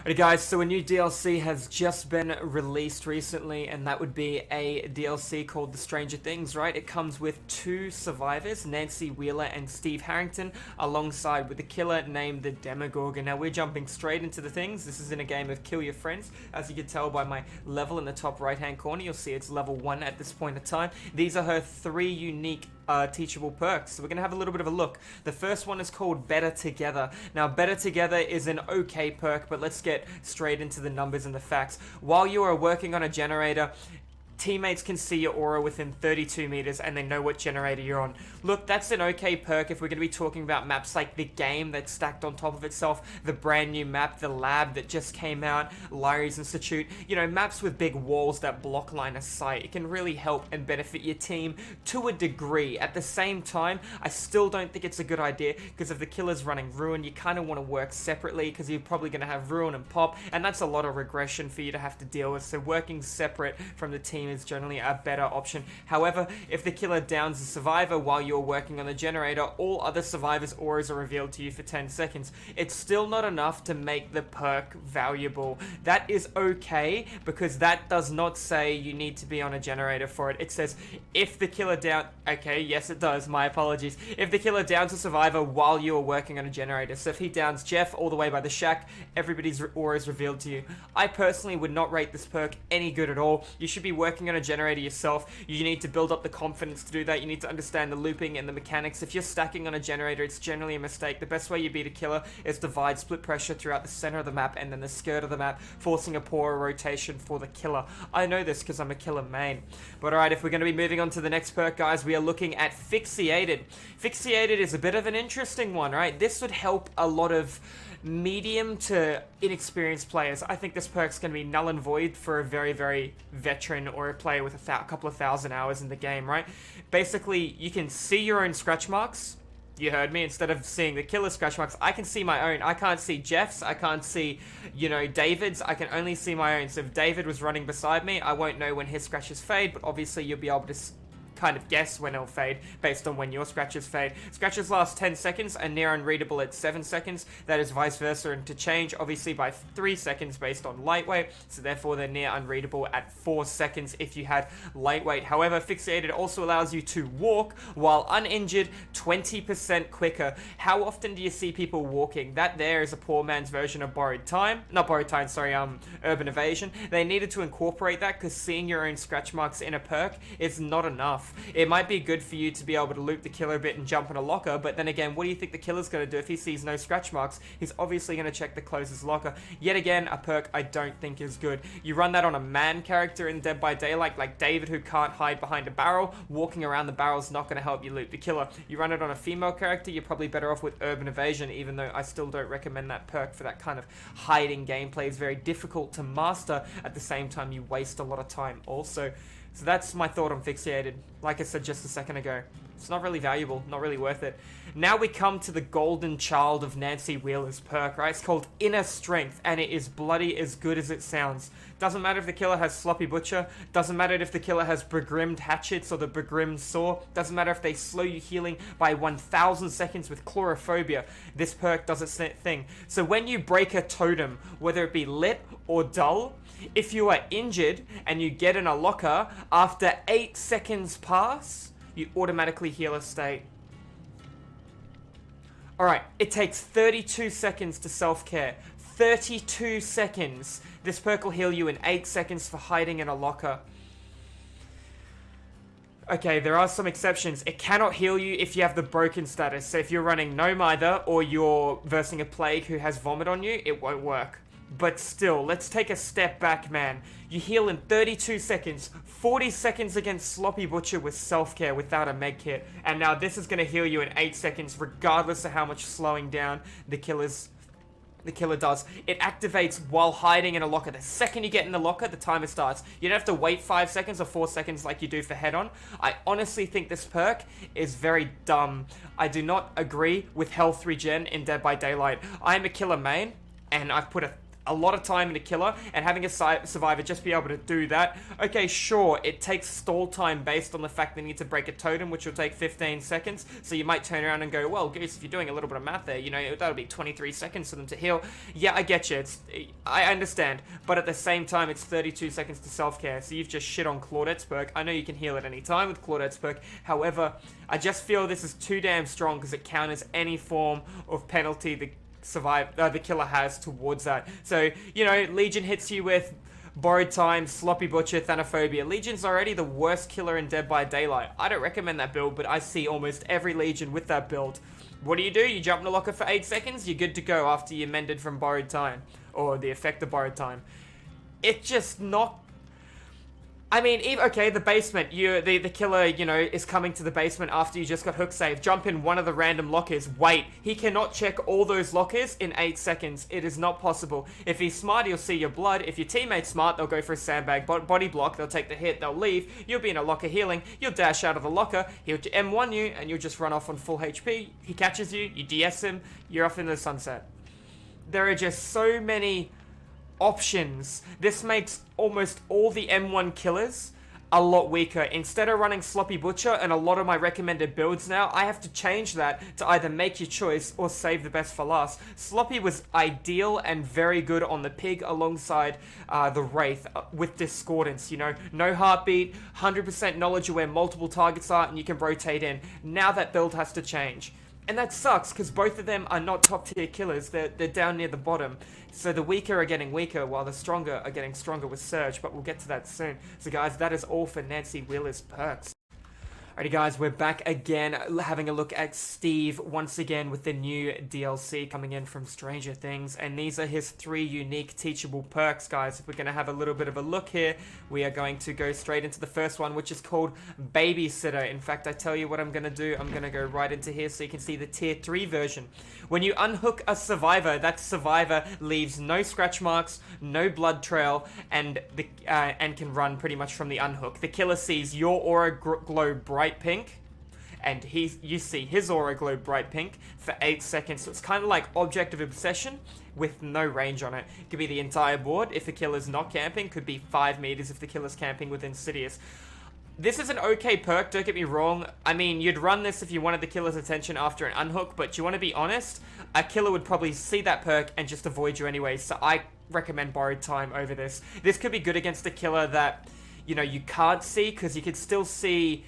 Alright guys, so a new DLC has just been released recently, and that would be a DLC called The Stranger Things, right? It comes with two survivors, Nancy Wheeler and Steve Harrington, alongside with a killer named the Demogorgon. Now we're jumping straight into the things. This is in a game of Kill Your Friends. As you can tell by my level in the top right hand corner, you'll see it's level 1 at this point in time. These are her 3 unique teachable perks. So we're going to have a little bit of a look. The first one is called Better Together. Now, Better Together is an okay perk, but let's get straight into the numbers and the facts. While you are working on a generator, teammates can see your aura within 32 meters and they know what generator you're on. Look, that's an okay perk if we're going to be talking about maps like the game that's stacked on top of itself, the brand new map, the lab that just came out, Larry's Institute, you know, maps with big walls that block line of sight. It can really help and benefit your team to a degree. At the same time, I still don't think it's a good idea because if the killer's running Ruin, you kind of want to work separately because you're probably going to have Ruin and Pop, and that's a lot of regression for you to have to deal with. So working separate from the team is generally a better option. However, if the killer downs the survivor while you're working on the generator, all other survivors' auras are revealed to you for 10 seconds. It's still not enough to make the perk valuable. That is okay, because that does not say you need to be on a generator for it. It says, if the killer down... Okay, yes it does, my apologies. If the killer downs a survivor while you are working on a generator. So if he downs Jeff all the way by the shack, everybody's aura is revealed to you. I personally would not rate this perk any good at all. You should be working on a generator yourself. You need to build up the confidence to do that. You need to understand the looping and the mechanics. If you're stacking on a generator, it's generally a mistake. The best way you beat a killer is divide split pressure throughout the center of the map and then the skirt of the map, forcing a poorer rotation for the killer. I know this because I'm a killer main. But alright, if we're going to be moving on to the next perk, guys, we are looking at Fixated. Fixated is a bit of an interesting one, right? This would help a lot of medium to inexperienced players. I think this perk's going to be null and void for a very, very veteran or a player with a couple of thousand hours in the game, right? Basically, you can see your own scratch marks. You heard me. Instead of seeing the killer scratch marks, I can see my own. I can't see Jeff's. I can't see, you know, David's. I can only see my own. So if David was running beside me, I won't know when his scratches fade, but obviously you'll be able to kind of guess when it'll fade based on when your scratches fade. Scratches last 10 seconds and near unreadable at 7 seconds. That is vice versa, and to change obviously by 3 seconds based on lightweight, so therefore they're near unreadable at 4 seconds if you had lightweight. However, Fixated also allows you to walk while uninjured 20% quicker. How often do you see people walking? That there is a poor man's version of borrowed time. Not borrowed time, sorry, urban evasion. They needed to incorporate that because seeing your own scratch marks in a perk is not enough. It might be good for you to be able to loop the killer a bit and jump in a locker, but then again, what do you think the killer's going to do if he sees no scratch marks? He's obviously going to check the closest locker. Yet again, a perk I don't think is good. You run that on a man character in Dead by Daylight, like David, who can't hide behind a barrel. Walking around the barrel's not going to help you loop the killer. You run it on a female character, you're probably better off with urban evasion, even though I still don't recommend that perk for that kind of hiding gameplay. It's very difficult to master. At the same time, you waste a lot of time also. So that's my thought on Fixated. Like I said just a second ago, it's not really valuable, not really worth it. Now we come to the golden child of Nancy Wheeler's perk, right? It's called Inner Strength, and it is bloody as good as it sounds. Doesn't matter if the killer has Sloppy Butcher, doesn't matter if the killer has Begrimmed Hatchets or the Begrimmed Saw, doesn't matter if they slow you healing by 1,000 seconds with Chlorophobia. This perk does its thing. So when you break a totem, whether it be lit or dull, if you are injured and you get in a locker, after 8 seconds pass, you automatically heal a state. Alright, it takes 32 seconds to self-care. 32 seconds. This perk will heal you in 8 seconds for hiding in a locker. Okay, there are some exceptions. It cannot heal you if you have the broken status. So if you're running No Mither or you're versing a plague who has vomit on you, it won't work. But still, let's take a step back, man. You heal in 32 seconds, 40 seconds against Sloppy Butcher with self-care without a med kit. And now this is going to heal you in 8 seconds, regardless of how much slowing down the killer does. It activates while hiding in a locker. The second you get in the locker, the timer starts. You don't have to wait 5 seconds or 4 seconds like you do for head-on. I honestly think this perk is very dumb. I do not agree with health regen in Dead by Daylight. I am a killer main, and I've put a a lot of time in a killer, and having a survivor just be able to do that, okay, sure, it takes stall time based on the fact they need to break a totem, which will take 15 seconds, so you might turn around and go, well, Goose, if you're doing a little bit of math there, you know, that'll be 23 seconds for them to heal. Yeah, I get you, I understand, but at the same time, it's 32 seconds to self-care, so you've just shit on Claudette's perk. I know you can heal at any time with Claudette's perk, however, I just feel this is too damn strong because it counters any form of penalty the killer has towards that. So, you know, Legion hits you with Borrowed Time, Sloppy Butcher, Thanophobia. Legion's already the worst killer in Dead by Daylight. I don't recommend that build, but I see almost every Legion with that build. What do? You jump in a locker for 8 seconds, you're good to go after you're mended from Borrowed Time, or the effect of Borrowed Time. It's just not... I mean, okay, the basement, the killer, you know, is coming to the basement after you just got hook saved. Jump in one of the random lockers. Wait, he cannot check all those lockers in 8 seconds. It is not possible. If he's smart, he'll see your blood. If your teammate's smart, they'll go for a sandbag body block. They'll take the hit. They'll leave. You'll be in a locker healing. You'll dash out of the locker. He'll M1 you, and you'll just run off on full HP. He catches you. You DS him. You're off into the sunset. There are just so many options. This makes almost all the M1 killers a lot weaker. Instead of running Sloppy Butcher and a lot of my recommended builds now, I have to change that to either make your choice or save the best for last. Sloppy was ideal and very good on the Pig alongside the Wraith with Discordance, you know, no heartbeat, 100% knowledge of where multiple targets are, and you can rotate in. Now that build has to change. And that sucks, because both of them are not top-tier killers. They're down near the bottom. So the weaker are getting weaker, while the stronger are getting stronger with Surge. But we'll get to that soon. So guys, that is all for Nancy Wheeler's perks. Alrighty guys, we're back again, having a look at Steve once again with the new DLC coming in from Stranger Things, and these are his 3 unique teachable perks, guys. If we're going to have a little bit of a look here, we are going to go straight into the first one, which is called Babysitter. In fact, I tell you what I'm going to do, I'm going to go right into here so you can see the tier 3 version. When you unhook a survivor, that survivor leaves no scratch marks, no blood trail, and can run pretty much from the unhook. The killer sees your aura glow bright pink, and you see his aura glow bright pink for 8 seconds. So it's kind of like Object of Obsession with no range on it. It could be the entire board if the killer's not camping, could be 5 meters if the killer's camping with Insidious. This is an okay perk, don't get me wrong. I mean, you'd run this if you wanted the killer's attention after an unhook, but you want to be honest, a killer would probably see that perk and just avoid you anyway, so I recommend Borrowed Time over this. This could be good against a killer that, you know, you can't see, because you could still see...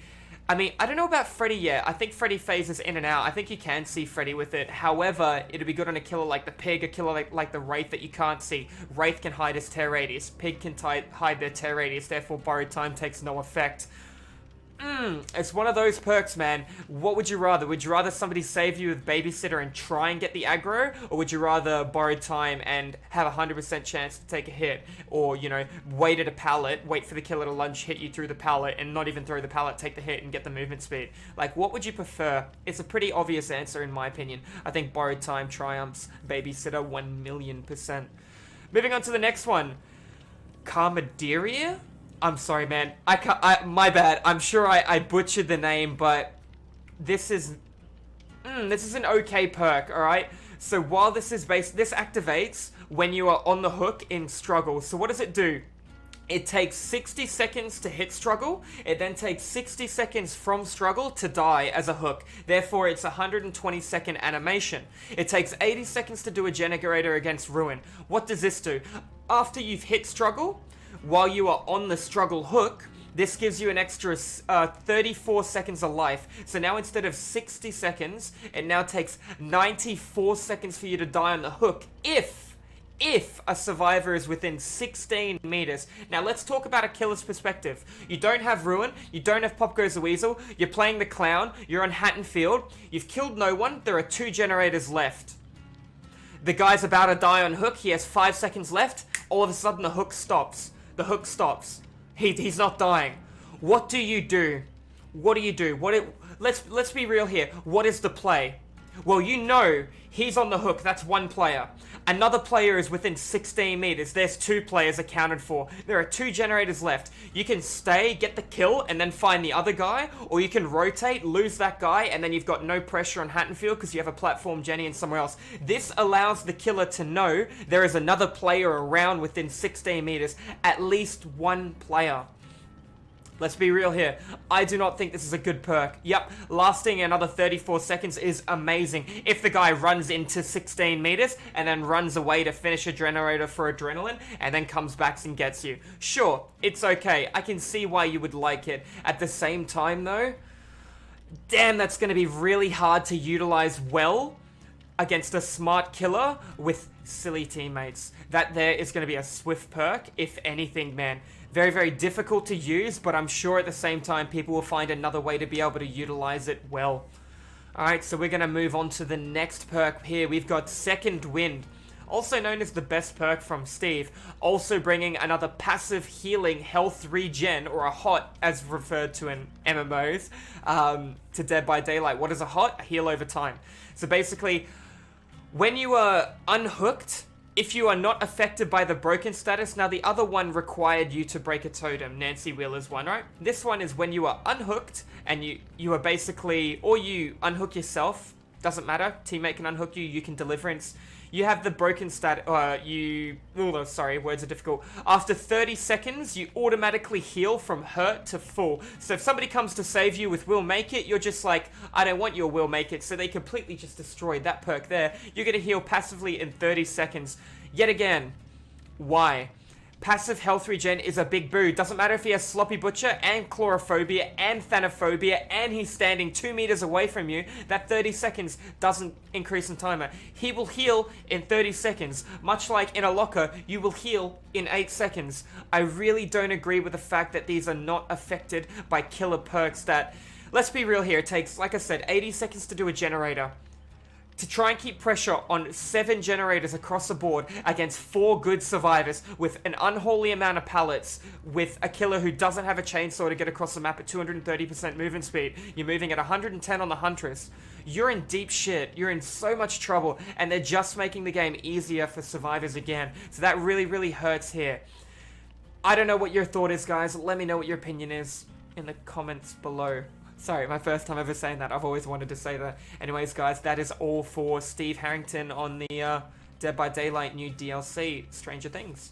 I mean, I don't know about Freddy yet. I think Freddy phases in and out. I think you can see Freddy with it. However, it'd be good on a killer like the Pig, a killer like the Wraith that you can't see. Wraith can hide his tear radius. Pig can hide their tear radius, therefore Borrowed Time takes no effect. It's one of those perks, man. What would you rather? Would you rather somebody save you with Babysitter and try and get the aggro? Or would you rather Borrowed Time and have a 100% chance to take a hit? Or, you know, wait at a pallet, wait for the killer to lunge, hit you through the pallet, and not even throw the pallet, take the hit, and get the movement speed? Like, what would you prefer? It's a pretty obvious answer in my opinion. I think Borrowed Time triumphs Babysitter 1,000,000%. Moving on to the next one. Carmaderia? I'm sorry, man. My bad. I'm sure I butchered the name, but this is an okay perk, alright? So while this is this activates when you are on the hook in struggle. So what does it do? It takes 60 seconds to hit struggle. It then takes 60 seconds from struggle to die as a hook. Therefore, it's a 120-second animation. It takes 80 seconds to do a generator against Ruin. What does this do? After you've hit struggle, while you are on the struggle hook, this gives you an extra 34 seconds of life. So now instead of 60 seconds, it now takes 94 seconds for you to die on the hook if a survivor is within 16 meters. Now let's talk about a killer's perspective. You don't have Ruin, you don't have Pop Goes the Weasel, you're playing the Clown, you're on Hatton Field, you've killed no one, there are 2 generators left. The guy's about to die on hook, he has 5 seconds left, all of a sudden the hook stops. The hook stops. He's not dying. What do you do? What do you do? Let's be real here. What is the play? Well, you know he's on the hook. That's one player. Another player is within 16 meters. There's 2 players accounted for. There are 2 generators left. You can stay, get the kill, and then find the other guy, or you can rotate, lose that guy, and then you've got no pressure on Hattonfield because you have a platform Jenny and somewhere else. This allows the killer to know there is another player around within 16 meters. At least one player. Let's be real here. I do not think this is a good perk. Yep, lasting another 34 seconds is amazing. If the guy runs into 16 meters and then runs away to finish a generator for adrenaline and then comes back and gets you. Sure, it's okay. I can see why you would like it. At the same time though, damn, that's going to be really hard to utilize well against a smart killer with silly teammates. That there is going to be a swift perk, if anything, man. Very, very difficult to use, but I'm sure at the same time people will find another way to be able to utilize it well. Alright, so we're going to move on to the next perk here. We've got Second Wind, also known as the best perk from Steve, also bringing another passive healing health regen, or a HOT as referred to in MMOs, to Dead by Daylight. What is a HOT? A heal over time. So basically, when you are unhooked, if you are not affected by the broken status, now the other one required you to break a totem, Nancy Wheeler's one, right? This one is when you are unhooked and you are basically, or you unhook yourself, doesn't matter, teammate can unhook you, you can deliverance. You have the broken stat, sorry, words are difficult. After 30 seconds, you automatically heal from hurt to full. So if somebody comes to save you with Will Make It, you're just like, I don't want your Will Make It. So they completely just destroyed that perk there. You're going to heal passively in 30 seconds. Yet again, why? Passive health regen is a big boo. Doesn't matter if he has Sloppy Butcher and Chlorophobia and Thanophobia and he's standing 2 meters away from you. That 30 seconds doesn't increase in timer. He will heal in 30 seconds. Much like in a locker, you will heal in 8 seconds. I really don't agree with the fact that these are not affected by killer perks that, let's be real here, it takes, like I said, 80 seconds to do a generator. To try and keep pressure on 7 generators across the board against 4 good survivors with an unholy amount of pallets, with a killer who doesn't have a chainsaw to get across the map at 230% movement speed, you're moving at 110 on the Huntress, you're in deep shit, you're in so much trouble, and they're just making the game easier for survivors again. So that really, really hurts here. I don't know what your thought is, guys. Let me know what your opinion is in the comments below. Sorry, my first time ever saying that. I've always wanted to say that. Anyways, guys, that is all for Steve Harrington on the Dead by Daylight new DLC, Stranger Things.